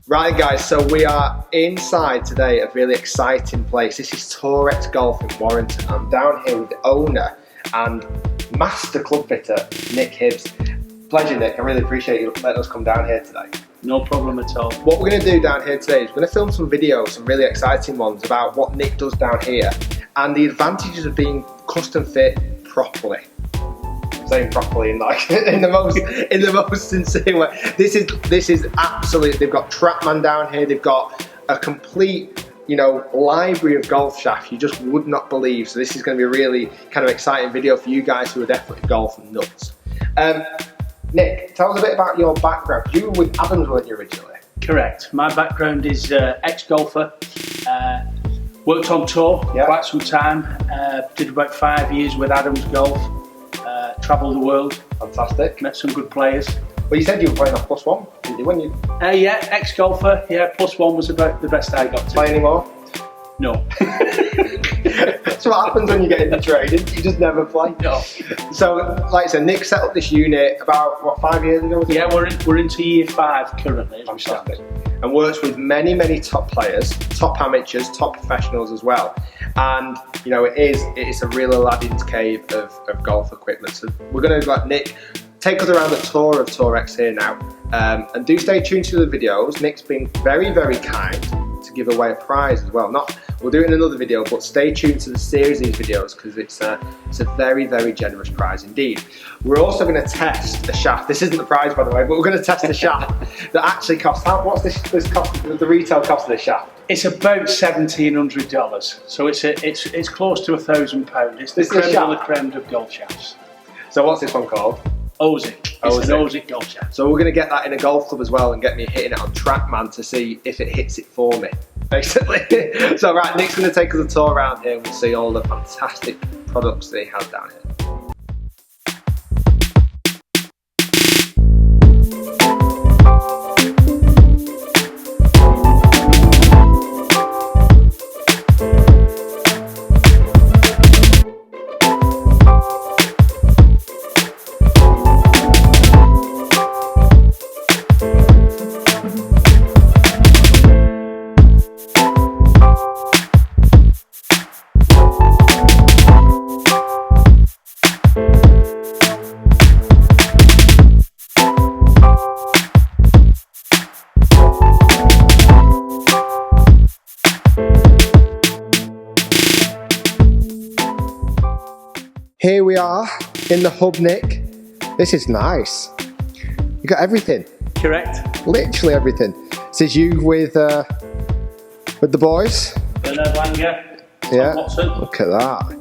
Right guys, so we are inside today, a really exciting place. This is Torex Golf in Warrington. I'm down here with the owner and master club fitter, Nick Hibbs. Pleasure Nick, I really appreciate you letting us come down here today. No problem at all. What we're going to do down here today is we're going to film some videos, some really exciting ones about what Nick does down here and the advantages of being custom fit properly. Saying properly in like in the most sincere way. This is absolutely. They've got Trapman down here. They've got a complete, library of golf shafts you just would not believe. So this is going to be a really kind of exciting video for you guys who are definitely golf nuts. Nick, tell us a bit about your background. You were with Adams, weren't you, originally? Correct. My background is ex-golfer. Worked on tour quite some time. Did about 5 years with Adams Golf. Travelled the world. Fantastic. Met some good players. Well, you said you were playing off +1, didn't you? When you yeah, ex-golfer. Yeah, +1 was about the best I got to. Play anymore? No. That's what happens when you get into trading. You just never play. No. So, like I said, Nick set up this unit about, what, 5 years ago? Yeah, we're into year 5 currently. Fantastic. And works with many top players, top amateurs, top professionals as well. And it's a real Aladdin's cave of golf equipment. So we're going to let Nick take us around the tour of Torex here now. And do stay tuned to the videos. Nick's been very kind to give away a prize as well. We'll do it in another video, but stay tuned to the series of these videos because it's a very generous prize indeed. We're also going to test the shaft. This isn't the prize, by the way, but we're going to test the shaft that actually costs. What's this cost? The retail cost of this shaft? It's about $1,700, so it's close to £1,000. It's the creme de la creme of golf shafts. So what's this one called? Ozic. It's an Ozic golf shaft. So we're going to get that in a golf club as well and get me hitting it on Trapman to see if it hits it for me, basically. So right, Nick's going to take us a tour around here and we'll see all the fantastic products that he has down here. Here we are in the hub, Nick. This is nice. You got everything. Correct. Literally everything. This is you with the boys. Bernard Langer, Yeah. Watson. Look at that.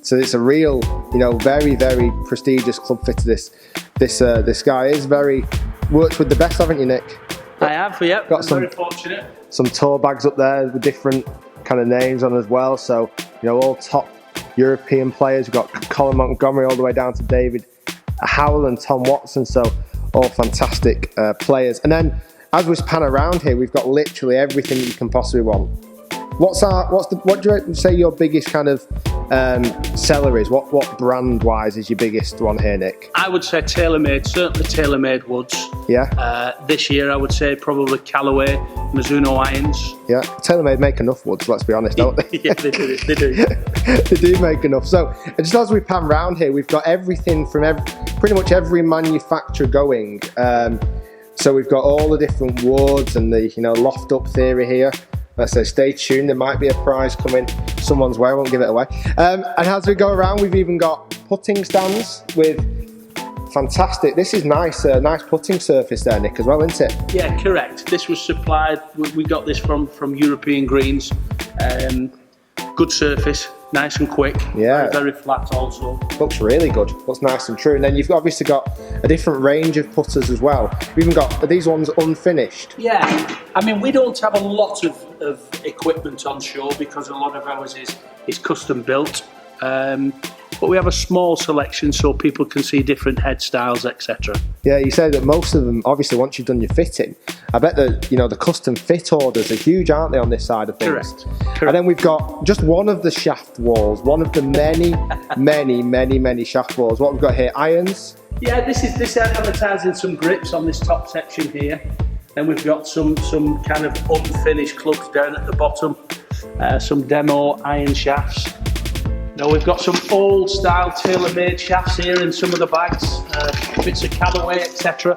So it's a real, very prestigious club fitter. This guy is worked with the best, haven't you, Nick? I have. Yep. Got very fortunate. Some tour bags up there with different kind of names on as well. So all top European players. We've got Colin Montgomery all the way down to David Howell and Tom Watson, so all fantastic players. And then as we pan around here, we've got literally everything you can possibly want. What do you say your biggest kind of seller is? What brand wise is your biggest one here, Nick? I would say TaylorMade, certainly TaylorMade woods. Yeah. This year I would say probably Callaway, Mizuno irons. Yeah. TaylorMade make enough woods, let's be honest, don't they? Yeah, they do. They do make enough. So just as we pan around here, we've got everything from pretty much every manufacturer going. So we've got all the different woods and the loft up theory here. Let's say stay tuned, there might be a prize coming someone's way, I won't give it away. And as we go around, we've even got putting stands with fantastic, this is nice putting surface there, Nick, as well, isn't it? Yeah, correct. This was supplied, we got this from European Greens. Good surface, nice and quick. Yeah. Very flat also. Looks really good, looks nice and true. And then you've obviously got a different range of putters as well. We've even got, are these ones unfinished? Yeah, I mean, we don't have a lot of equipment on show because a lot of ours is custom built. But but we have a small selection so people can see different head styles, etc. Yeah, you said that most of them, obviously, once you've done your fitting, I bet that, you know, the custom fit orders are huge, aren't they, on this side of things? Correct. And then we've got just one of the shaft walls, one of the many shaft walls. What we've got here, irons. Yeah, this advertising some grips on this top section here. Then we've got some kind of unfinished clubs down at the bottom, some demo iron shafts. Now we've got some old style tailor-made shafts here in some of the bags, bits of Callaway, etc.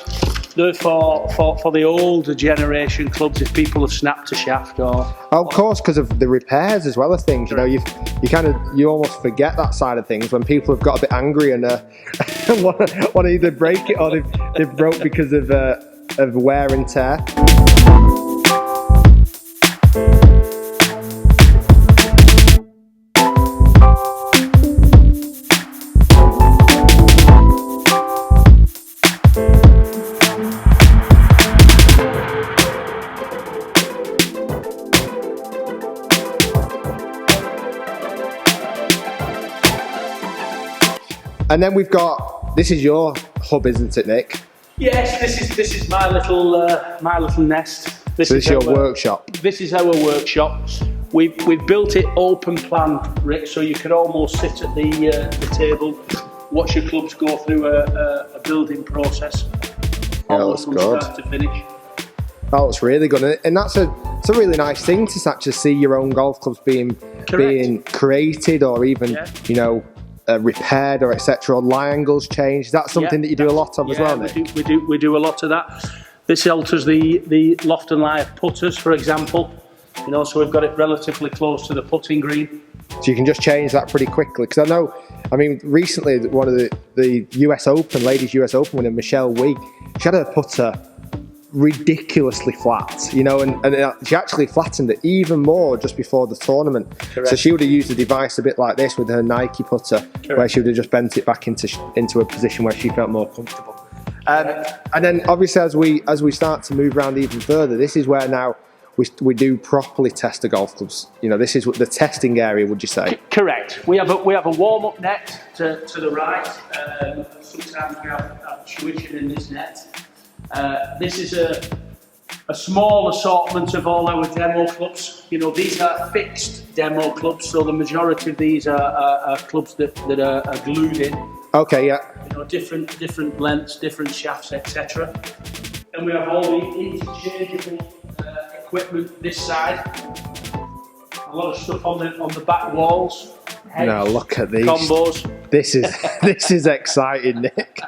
They're for the older generation clubs if people have snapped a shaft or. Oh, of course, because of the repairs as well as things. You know, you almost forget that side of things when people have got a bit angry and want to either break it or they've broke because of wear and tear. And then we've got, this is your hub, isn't it, Nick? Yes, this is my little nest. This is your workshop. This is our workshop. We've built it open plan, Rick, so you can almost sit at the table, watch your clubs go through a building process. Yeah, that's good. From start to finish. That looks really good, and it's a really nice thing to actually see your own golf clubs being created, or even you know, repaired or etc. Or lie angles changed. Is that something that you do a lot of as well, Nick? We do a lot of that. This alters the loft and lie of putters, for example. You know, so we've got it relatively close to the putting green. So you can just change that pretty quickly. Because I know, I mean, recently one of the US Open, ladies US Open winner, Michelle Wee, she had her putter ridiculously flat, you know, and she actually flattened it even more just before the tournament. Correct. So she would have used a device a bit like this with her Nike putter. Correct. Where she would have just bent it back into a position where she felt more comfortable. And then obviously as we start to move around even further, this is where now we do properly test the golf clubs. You know, this is what the testing area, would you say? Correct. We have a warm-up net to the right. Sometimes we have tuition in this net. This is a small assortment of all our demo clubs. You know, these are fixed demo clubs, so the majority of these are clubs that are glued in. Okay, yeah. You know, different lengths, different shafts, etc. And we have all the interchangeable equipment this side. A lot of stuff on the back walls. Heads, now look at these combos. This is exciting, Nick.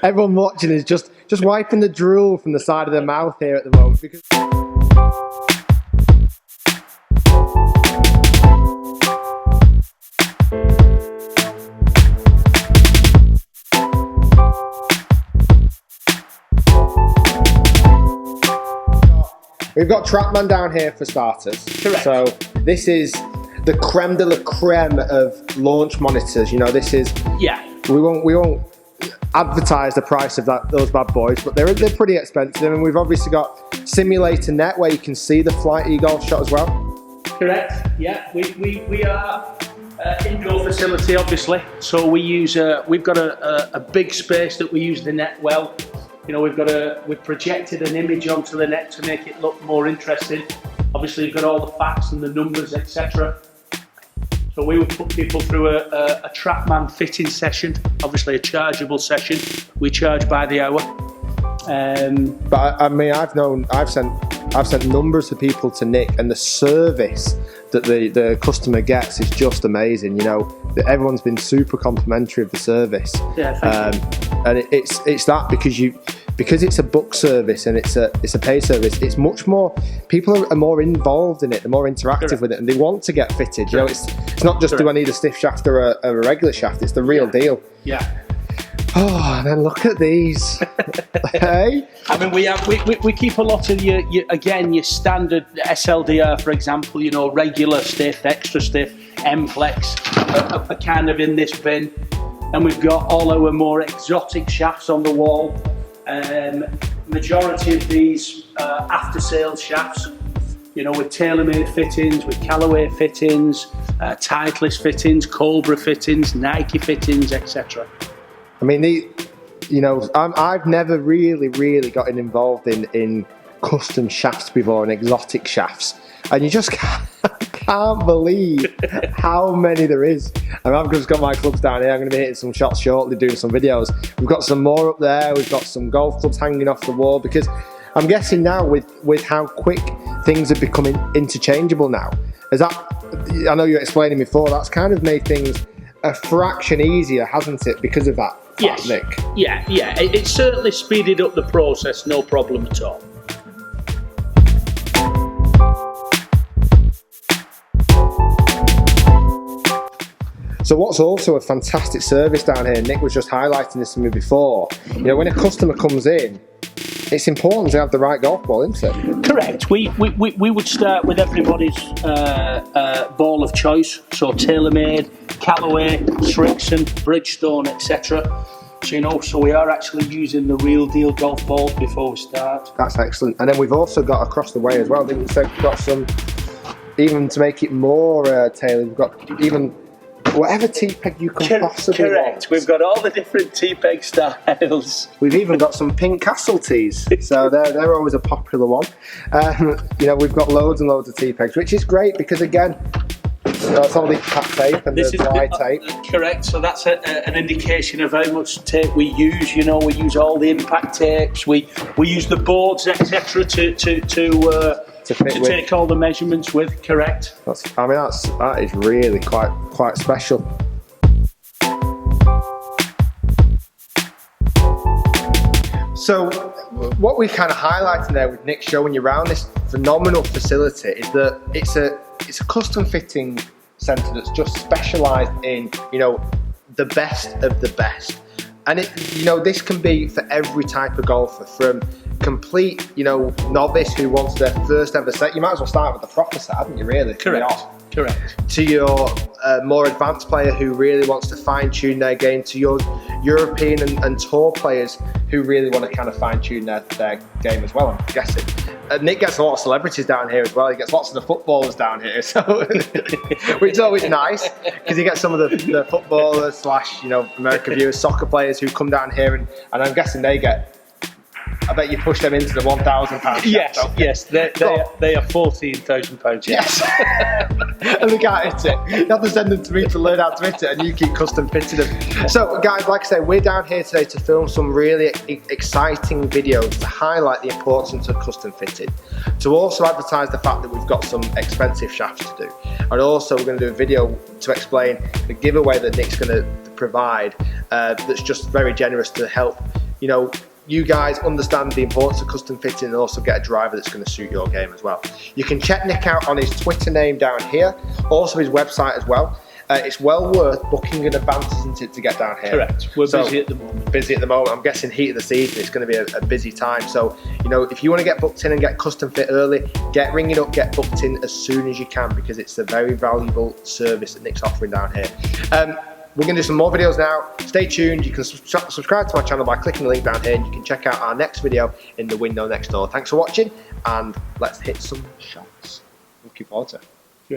Everyone watching is just wiping the drool from the side of their mouth here at the moment. Because we've got Trapman down here for starters. Correct. So this is the creme de la creme of launch monitors. You know, this is we won't advertise the price of those bad boys, but they're pretty expensive. And we've obviously got simulator net where you can see the flight e-golf shot as well. Correct. Yeah, we are indoor facility, obviously. So we use we've got a big space that we use the net well. You know, we've projected an image onto the net to make it look more interesting. Obviously, you've got all the facts and the numbers, etc. So we would put people through a Trapman fitting session, obviously a chargeable session. We charge by the hour. But I mean, I've sent numbers of people to Nick, and the service that the customer gets is just amazing. You know, everyone's been super complimentary of the service. Yeah, thank you. And it's that because it's a book service and it's a pay service. It's much more. People are more involved in it. They're more interactive with it, and they want to get fitted. You know, it's not just do I need a stiff shaft or a regular shaft. It's the real deal. Yeah. Oh, and then look at these. Hey. I mean, we keep a lot of your standard SLDR, for example. You know, regular stiff, extra stiff, M-Flex, are kind of in this bin. And we've got all our more exotic shafts on the wall. Majority of these after sales shafts. you know, with tailor-made fittings, with Callaway fittings, Titleist fittings, Cobra fittings, Nike fittings, etc. I mean, you know, I've never really gotten involved in custom shafts before and exotic shafts, and you just can't believe how many there is. And I've just got my clubs down here. I'm going to be hitting some shots shortly, doing some videos. We've got some more up there. We've got some golf clubs hanging off the wall, because I'm guessing now with how quick things are becoming interchangeable now, is that, I know you were explaining before, that's kind of made things a fraction easier, hasn't it, because of that? Yes. Nick. Yeah. It certainly speeded up the process, no problem at all. So what's also a fantastic service down here, Nick was just highlighting this to me before, you know, when a customer comes in, it's important to have the right golf ball, isn't it? Correct. We would start with everybody's ball of choice, so TaylorMade, Callaway, Srixon, Bridgestone, etc. So, you know, so we are actually using the real deal golf balls before we start. That's excellent. And then we've also got across the way as well, we've got some, even to make it more tailored, we've got even whatever tee-peg you can possibly want. We've got all the different tee-peg styles. We've even got some pink castle tees, so they're always a popular one. You know, we've got loads and loads of tee-pegs, which is great because, again, that's all the impact tape and the dry tape. Correct, so that's an indication of how much tape we use. You know, we use all the impact tapes, we use the boards, etc. to take all the measurements with. Correct. That is really quite special. So what we're kind of highlighting there with Nick showing you around this phenomenal facility is that it's a custom fitting centre that's just specialised in, you know, the best of the best. And you know, this can be for every type of golfer, from complete, you know, novice who wants their first ever set. You might as well start with the proper set, haven't you, really? Correct. To your more advanced player who really wants to fine-tune their game, to your European and tour players who really want to kind of fine-tune their game as well, I'm guessing. Nick gets a lot of celebrities down here as well. He gets lots of the footballers down here, so which is always nice, because you get some of the footballers / you know, American viewers, soccer players who come down here, and I'm guessing they get, I bet you push them into the £1,000. Yes, they are £14,000. Yes, and they can't hit it. You have to send them to me to learn how to hit it, and you keep custom fitting them. So, guys, like I say, we're down here today to film some really exciting videos to highlight the importance of custom fitting, to also advertise the fact that we've got some expensive shafts to do, and also we're going to do a video to explain the giveaway that Nick's going to provide. That's just very generous to help, you know, you guys understand the importance of custom fitting and also get a driver that's going to suit your game as well. You can check Nick out on his Twitter name down here, also his website as well. It's well worth booking in advance, isn't it, to get down here? Correct. We're busy at the moment. Busy at the moment. I'm guessing heat of the season, it's going to be a busy time. So, you know, if you want to get booked in and get custom fit early, get ringing up, get booked in as soon as you can, because it's a very valuable service that Nick's offering down here. We're going to do some more videos now. Stay tuned. You can subscribe to my channel by clicking the link down here, and you can check out our next video in the window next door. Thanks for watching, and let's hit some shots. Looking forward to it.